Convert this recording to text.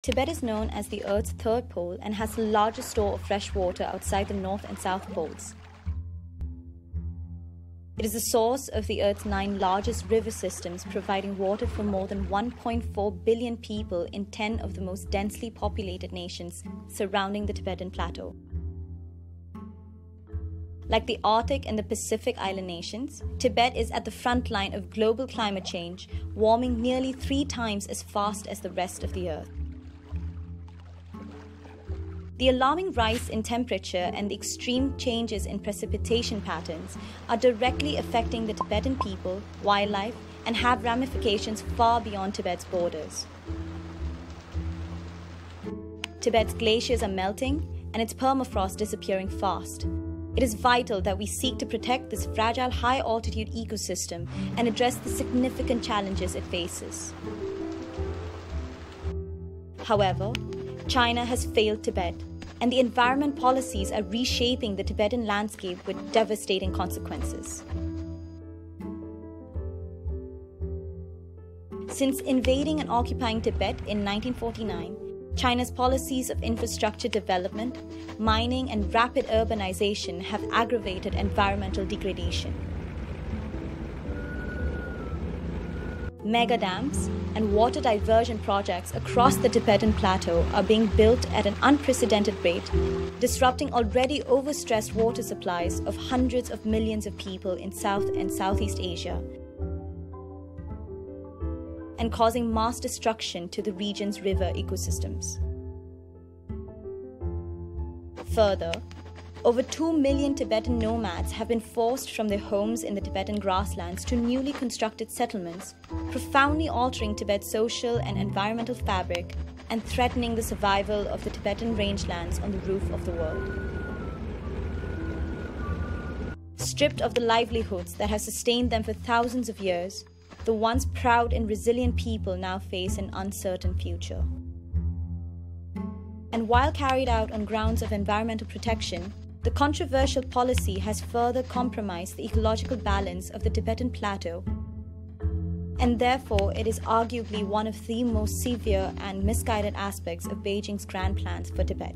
Tibet is known as the Earth's third pole and has the largest store of fresh water outside the North and South poles. It is the source of the Earth's 9 largest river systems, providing water for more than 1.4 billion people in 10 of the most densely populated nations surrounding the Tibetan Plateau. Like the Arctic and the Pacific island nations, Tibet is at the front line of global climate change, warming nearly 3 times as fast as the rest of the Earth. The alarming rise in temperature and the extreme changes in precipitation patterns are directly affecting the Tibetan people, wildlife, and have ramifications far beyond Tibet's borders. Tibet's glaciers are melting and its permafrost disappearing fast. It is vital that we seek to protect this fragile high-altitude ecosystem and address the significant challenges it faces. However, China has failed Tibet, and the environment policies are reshaping the Tibetan landscape with devastating consequences. Since invading and occupying Tibet in 1949, China's policies of infrastructure development, mining, and rapid urbanization have aggravated environmental degradation. Mega dams and water diversion projects across the Tibetan Plateau are being built at an unprecedented rate, disrupting already overstressed water supplies of hundreds of millions of people in South and Southeast Asia, and causing mass destruction to the region's river ecosystems. Further, over 2 million Tibetan nomads have been forced from their homes in the Tibetan grasslands to newly constructed settlements, profoundly altering Tibet's social and environmental fabric and threatening the survival of the Tibetan rangelands on the roof of the world. Stripped of the livelihoods that have sustained them for thousands of years, the once proud and resilient people now face an uncertain future. And while carried out on grounds of environmental protection, the controversial policy has further compromised the ecological balance of the Tibetan Plateau, and therefore it is arguably one of the most severe and misguided aspects of Beijing's grand plans for Tibet.